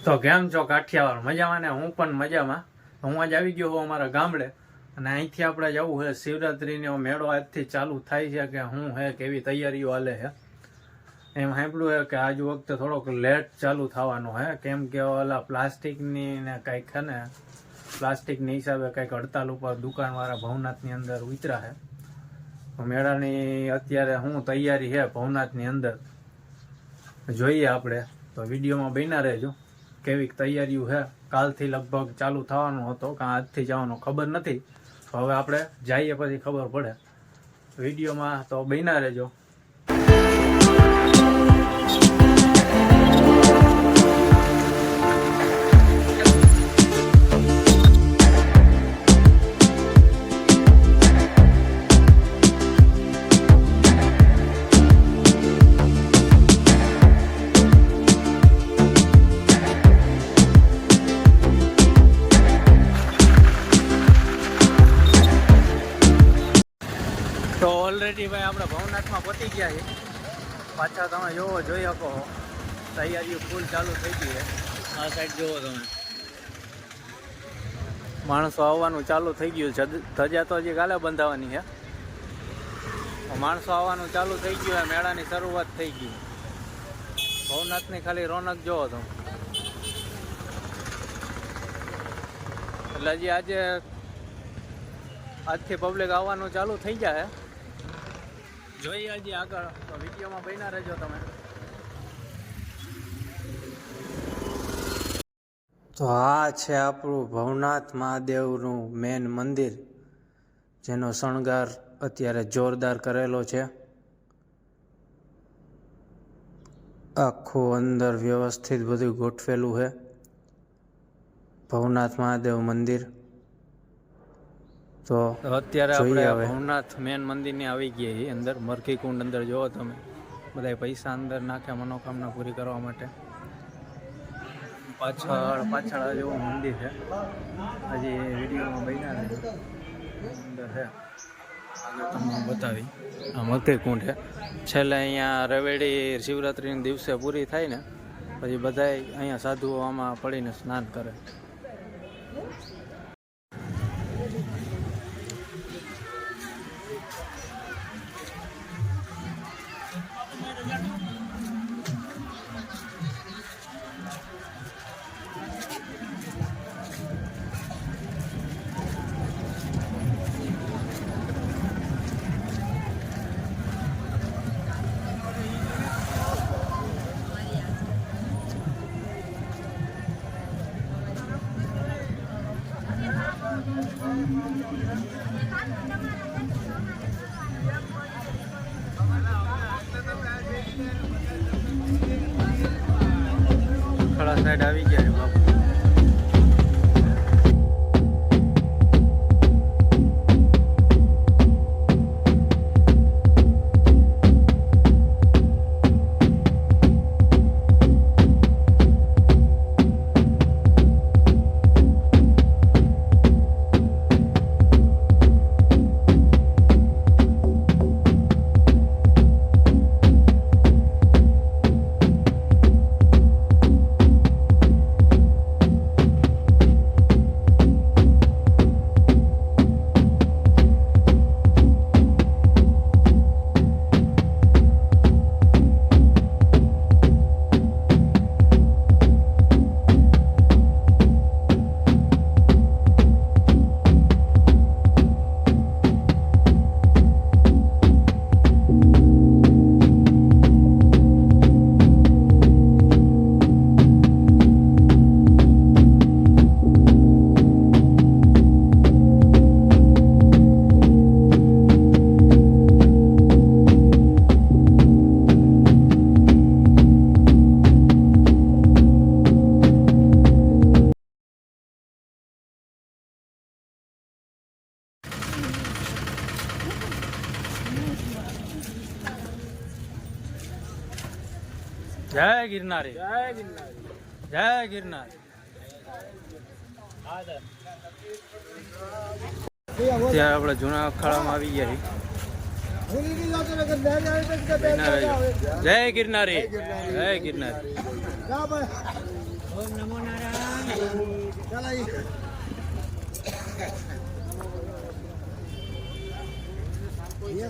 તો કેમ છો કાઠિયાવાડ? મજામાં ને? હું પણ મજામાં. હું આજ આવી ગયો હું અમારા ગામડે અને અહીંથી આપણે જવું છે શિવરાત્રીનો મેળો આજથી ચાલુ થાય છે કે હું હે કેવી તૈયારીઓ હાલે છે. એમ સાંભળ્યું છે કે આજ વખતે થોડોક લેટ ચાલુ થવાનો છે, કેમ કે ઓલા પ્લાસ્ટિકની ને કંઈક છે ને પ્લાસ્ટિકની હિસાબે કંઈક હડતાલ ઉપર દુકાનવાળા ભવનાથની અંદર ઉતરા છે. મેળાની અત્યારે શું તૈયારી છે ભવનાથની અંદર જોઈએ આપણે, તો વિડીયોમાં બન્યા રહેજો. કેવી તૈયારીઓ છે, કાલથી લગભગ ચાલુ થવાનો હતો કે આજથી જવાનો ખબર નથી. હવે આપણે જઈએ પછી ખબર પડે. વિડીયોમાં તો બન્યા રહેજો. તો ઓલરેડી ભાઈ આપણે ભવનાથમાં પહોંચી ગયા છે. પાછા તમે જોઈ શકો તૈયારીઓ ફૂલ ચાલુ થઈ ગઈ છે. આ સાઈડ જુઓ તમે, માણસો આવવાનું ચાલુ થઈ ગયું છે. ધજા તો હજી કાલે બંધાવવાની છે. માણસો આવવાનું ચાલુ થઈ ગયું છે. મેળાની શરૂઆત થઈ ગઈ. ભવનાથની ખાલી રોનક જોવો તમે. એટલે હજી આજથી પબ્લિક આવવાનું ચાલુ થઈ જાય. જોઈએ હજી આગળ, તો વિડીયોમાં બન્યા રહેજો તમે. તો આ છે આપણું ભવનાથ મહાદેવનું મેન મંદિર, જેનો શણગાર અત્યારે જોરદાર કરેલો છે. આખું અંદર વ્યવસ્થિત બધું ગોઠવેલું છે. ભવનાથ મહાદેવ મંદિર. તો અત્યારે આપણે ભવનાથ મેન મંદિરની આવી ગયા છીએ અંદર. મરઘી કુંડ અંદર જોવો તમે, બધા પૈસા અંદર નાખે મનોકામના પૂરી કરવા માટે. પાછળ જેવું મંદિર છે. હજી વિડીયોમાં બન્યા નથી અંદર છે. આગળ તમને બતાવી આ મરઘી કુંડ છે. છેલ્લે અહીંયા રવેડી શિવરાત્રિના દિવસે પૂરી થાય ને પછી બધા અહીંયા સાધુઓ આમાં પડીને સ્નાન કરે. ખડા સાઈડ આવી ગયા છે બાપુ. જય ગિરનારી, જય ગિરનારી, જય ગિરનારી. ત્યાં આપણે જૂના અખાડામાં આવી ગયા છીએ. જય ગિરનારી, જય ગિરનારી. ઓમ નમો નારાયણ.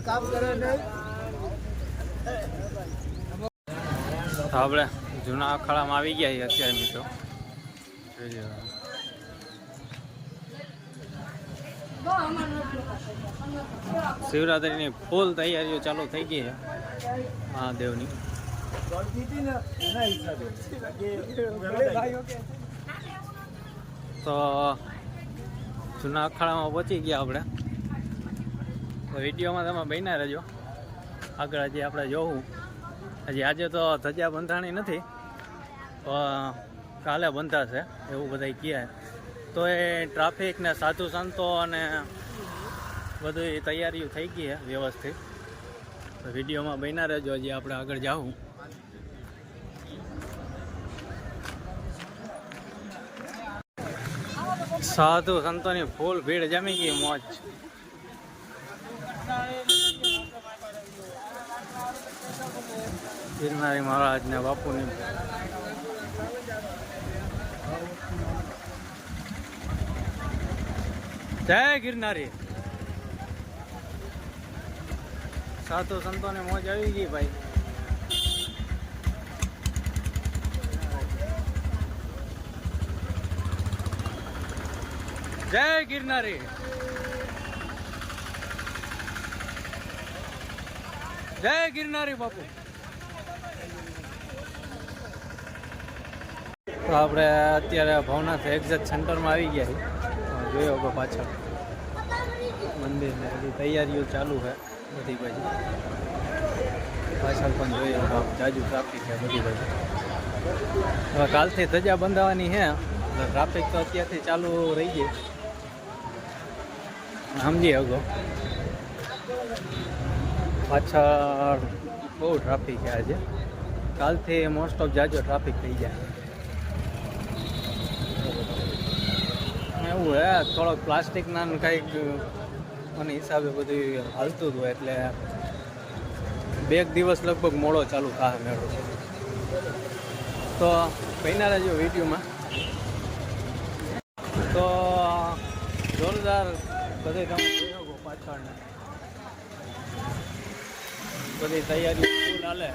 કામ કરે ને આપણે જૂના અખાડામાં આવી ગયા છીએ અત્યારે મિત્રો. શિવરાત્રીની ફૂલ તૈયારીઓ ચાલુ થઈ ગઈ છે મહાદેવની. તો જૂના અખાડામાં પહોંચી ગયા આપણે. વિડીયોમાં તમે બન્યા રહેજો. આગળ હજી આપણે જોવું. હજી આજે તો ધજા બંધાણી નથી, કાલે બંધાશે એવું બધા કહે. તો એ ટ્રાફિક ને સાધુ સંતો અને બધી તૈયારીઓ થઈ ગઈ છે વ્યવસ્થિત. તો વિડીયોમાં બન્યા રહેજો. હજી આપણે આગળ જાવું. સાધુ સંતોની ફૂલ ભીડ જમી ગઈ. મોજ. ગિરનારી મહારાજ ને બાપુની જય ગિરનારી. સાધુ સંતોને મોજ આવી ગઈ ભાઈ. જય ગિરનારી. જય ગિરનારી બાપુ. તો આપણે અત્યારે ભવનાથ એક્ઝેક્ટ સેન્ટરમાં આવી ગયા છીએ. જોયો કે પાછળ મંદિરને બધી તૈયારીઓ ચાલુ છે બધી બાજુ. પાછળ પણ જોઈએ જાજુ ટ્રાફિક છે બધી બાજુ. હવે કાલથી ધજા બંધાવવાની છે. ટ્રાફિક તો અત્યારથી ચાલુ રહી ગઈ, સમજી શકો. પાછળ બહુ ટ્રાફિક છે આજે. કાલથી મોસ્ટ ઓફ જાજો ટ્રાફિક થઈ જાય એવું હે. થોડોક પ્લાસ્ટિકના કંઈક મને હિસાબે બધું હાલતું હતું, એટલે 2 દિવસ લગભગ મોડો ચાલુ થાય મેળો. તો બન્યા રહેજો વિડીયોમાં. તો જોરદાર બધે તમે જોયો પાછળને બધી તૈયારી ફૂલ હાલે.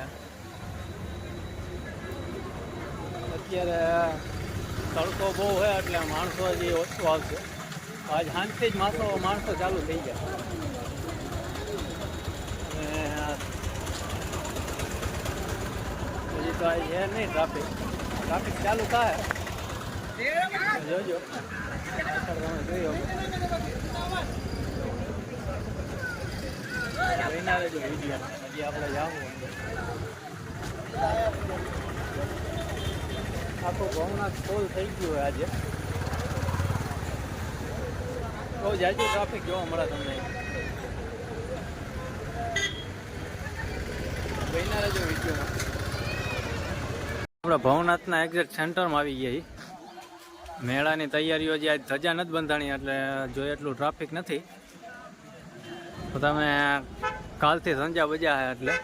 અત્યારે તડકો બહુ હોય એટલે માણસો હજી ઓછું આવશે. આજ સાંજથી જ માણસો ચાલુ થઈ ગયા. હજી તો આ છે નહીં ટ્રાફિક ચાલુ થાય. જોજો તમે જોયો બન્યા રહેજો વિડીયો. હજી આપણે જાવું. આખું ભવનાથ ફૂલ થઈ ગયું હોય આજે. બહુ જાજુ ટ્રાફિક જોવા મળે તમને. બન્યા રહેજો વિડીયોમાં. આપણે ભવનાથના એક્ઝેક્ટ સેન્ટરમાં આવી ગયા. મેળાની તૈયારીઓ જે આજ ધજા નથી બંધાણી એટલે જો એટલું ટ્રાફિક નથી. તો તમે કાલથી સંજા બજા છે એટલે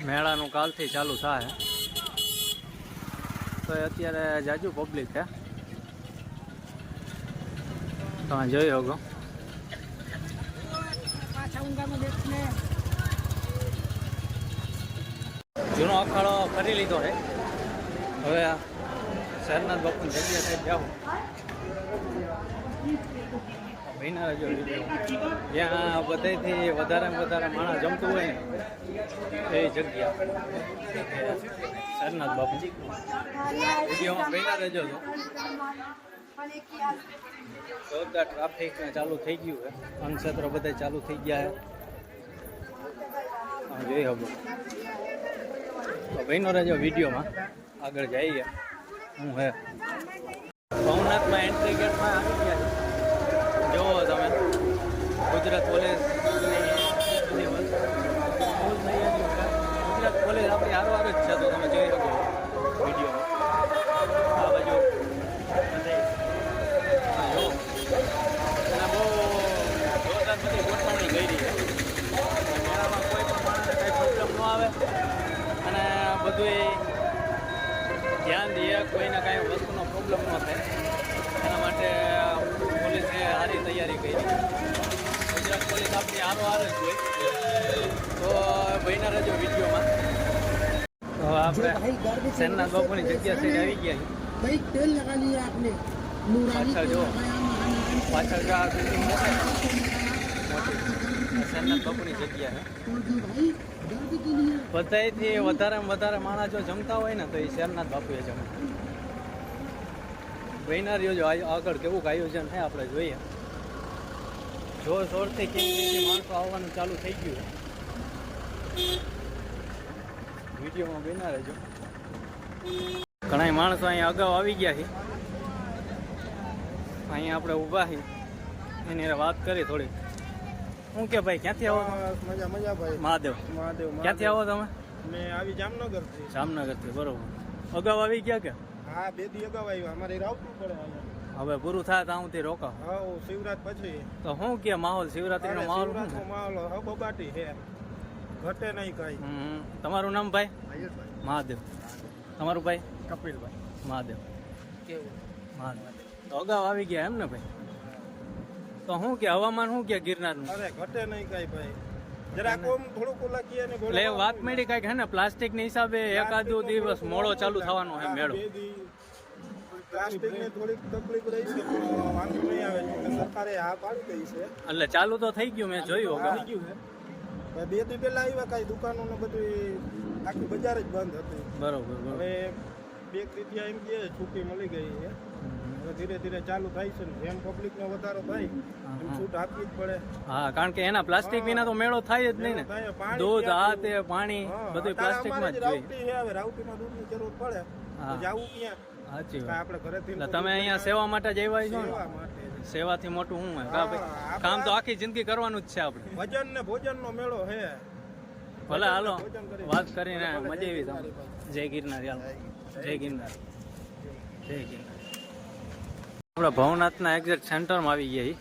મેળાનું કાલથી ચાલુ થાય. તો અત્યારે જાજુ પબ્લિક છે તમે જોઈ શકો. જૂનો અખાડો ફરી લીધો છે. હવે શહેરનાથ બાપુની જગ્યા સાહેબ જાઓ. મહિના રહેજો વિડીયો. જ્યાં બધાથી વધારે માણસ જમતું હોય ને એ જગ્યા શહેરનાથ બાપુ. વિડીયોમાં મહિના રહેજો. તો જોરદાર ટ્રાફિક ચાલુ થઈ ગયું છે. અનક્ષેત્રો બધા ચાલુ થઈ ગયા છે જોઈ શકો. તો બહેનો રહેજો વિડીયોમાં. આગળ જઈએ. હું હે ભવનાથમાં એન્ટ્રી ગેટમાં આવી ગયા છે. જુઓ તમે ગુજરાત પોલીસ ગુજરાત પોલીસ આપણી હારવાર જ છે. તો તમે જોઈ શકો વિડીયોમાં. આ બાજુ અને બહુ જોરદાર બધી ગોઠવણી કરી છે. મેળામાં ધ્યાન દઈએ, કોઈને કાંઈ વસ્તુનો પ્રોબ્લેમ ન થાય એના માટે પોલીસે સારી તૈયારી કરી. ગુજરાત પોલીસ આપણી હારો જ હોય. તો બન્યા રહેજો વિડીયોમાં. તો આપણે સેનનાથ બાપુની જગ્યા સાઈડ આવી ગયા છીએ. भाई तेल लगा लिया आपने नूरानी पाछળ જો. પાછળ જો આ બિલ્ડિંગ દેખાય ને? આ સેનનાથ બાપુની જગ્યા છે. और जो भाई दर्द के लिए બધાયથી વધારેમાં વધારે માણસ જો જમતા હોય ને તો એ શેરનાથ બાપુએ જમે. બન્યા રહ્યો જો આગળ કેવું આયોજન છે આપણે જોઈએ. જોર શોરથી કેવી માણસો આવવાનું ચાલુ થઈ ગયું. વિડીયોમાં બન્યા રહેજો. ઘણા માણસો અહીંયા અગાઉ આવી ગયા છે. અહીંયા આપણે ઊભા છીએ એની હારે વાત કરી થોડી. શું કે ભાઈ ક્યાંથી આવો તમે? मजा मजा भाई મહાદેવ. महादेव ક્યાંથી આવો તમે? मैं अभी जामनगर थी જામનગરથી. બરોબર. અગાઉ આવી ગયા કે हाँ बेदी अगाव आई हमारे रावती पड़े હવે પૂરું થાય ત્યાંથી રોકાવ. हाँ वो शिवरात પછી તો શું કે માહોલ શિવરાત્રીનો માહોલ શું છે? माहौल है बबाटी है घटे नहीं कहीं તમારું નામ ભાઈ? आयुष भाई મહાદેવ. તમારું ભાઈ? कपिल भाई મહાદેવ. केવું મહાદેવ. તો અગાઉ આવી ગયા એમ ને ભાઈ? તો શું કે હવામાન શું કે ગિરનારનું? અરે ઘટે નહીં કઈ ભાઈ જરા કોમ થોડુંક ઓલા કીએ ને એટલે એ વાત મળી કાંઈક હે ને પ્લાસ્ટિકની હિસાબે એકાદો દિવસ મોડો ચાલુ થવાનો છે મેળો. પ્લાસ્ટિક ની થોડીક તકલીફ રહી છે પણ વાંધો નહીં આવે છે સરકારે હા પાડી દઈ છે એટલે ચાલુ તો થઈ ગયું, મેં જોયું થઈ અગાઉ. ગયું છે બે દી પહેલા આવ્યા કઈ દુકાનો ને બધું આખી બજાર જ બંધ હતી બરોબર બરોબર. હવે બે ત્રીજા એમ કે છૂટી મળી ગઈ છે હવે ધીરે ધીરે ચાલુ થાય છે ને જેમ પબ્લિક નો વધારો થાય એમ છૂટ આપવી જ પડે હા, કારણ કે એના પ્લાસ્ટિક વિના તો મેળો થાય જ નહીં ને. થાય, પાણી દૂધ ત્યાં આ તે પાણી બધું પ્લાસ્ટિકમાં જ જોઈએ. રાવટી છે હવે રાવટીમાં દૂધની જરૂર પડે હા. તો જાવું ક્યાં સાચી કાંઈ વાત. આપણે ઘરેથી એટલે તમે અહીંયા સેવા માટે જ આવ્યા છો ને? સેવા માટે સેવાથી મોટું શું હોય? કા ભાઈ? કામ તો આખી જિંદગી કરવાનું જ છે આપણે. ભજન ને ભોજન નો મેળો હે ભલે હાલો વાત કરીને મજા આવી તમને. જય ગિરનાર. હાલો જય ગિરનાર. જય ગિરનાર. આપણે ભવનાથના એક્ઝેક્ટ સેન્ટરમાં આવી ગયા છીએ.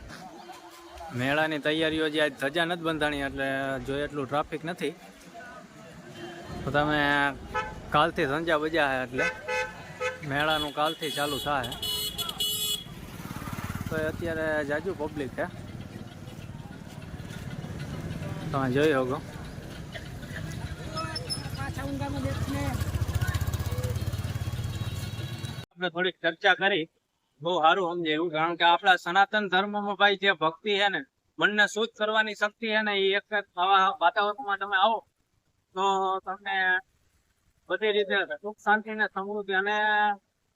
મેળાની તૈયારીઓ જે આજ ધજા નથી બંધાણી એટલે જો એટલું ટ્રાફિક નથી. તો તમે કાલથી સંજા બજા છે એટલે મેળાનું કાલથી ચાલુ થાય. તો અત્યારે જાજુ પબ્લિક છે તમે જોઈ શકો. આપણે થોડીક ચર્ચા કરી, બહુ સારું સમજાયું. કારણ કે આપણા સનાતન ધર્મમાં ભાઈ જે ભક્તિ છે ને, મનને શુદ્ધ કરવાની શક્તિ છે ને, એ એક આવા વાતાવરણમાં તમે આવો તો તમને બધી રીતે સુખ શાંતિ ને સમૃદ્ધિ અને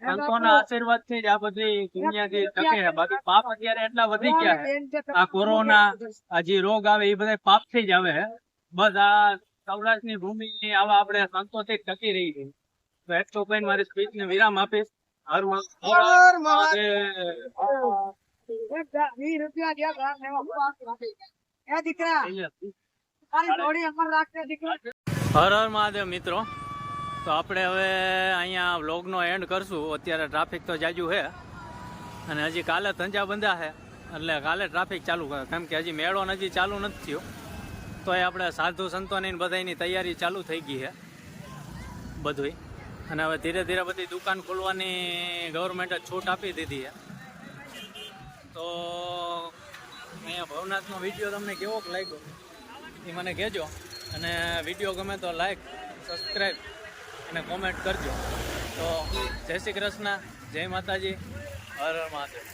સંતોના આશીર્વાદ થી જ આ બધી દુનિયા જે ટકે છે. બાકી પાપ અત્યારે એટલા વધી ગયા છે. આ કોરોના આ જે રોગ આવે એ બધા પાપ થી જ આવે છે. બસ આ સૌરાષ્ટ્રની ભૂમિ આવા આપણે સંતોથી જ ટકી રહી છે. તો એટલું કહીને મારી સ્પીચ ને વિરામ આપીશ. હર હર મહાદેવ મિત્રો. તો આપણે હવે અહીંયા વ્લોગનો એન્ડ કરશું. અત્યારે ટ્રાફિક તો જાજુ છે અને હજી કાલે ધંજા બંધા છે એટલે કાલે ટ્રાફિક ચાલુ કરે. કેમ કે હજી મેળો હજી ચાલુ નથી થયો. તો એ આપણે સાધુ સંતોની બધાની તૈયારી ચાલુ થઈ ગઈ છે બધું. અને હવે ધીરે ધીરે બધી દુકાન ખોલવાની ગવર્મેન્ટે છૂટ આપી દીધી છે. તો અહીંયા ભવનાથનો વિડીયો તમને કેવો લાગ્યો એ મને કહેજો. અને વિડીયો ગમે તો લાઈક, સબસ્ક્રાઈબ અને કોમેન્ટ કરજો. તો જય શ્રી કૃષ્ણ, જય માતાજી, હર હર મહાદેવ.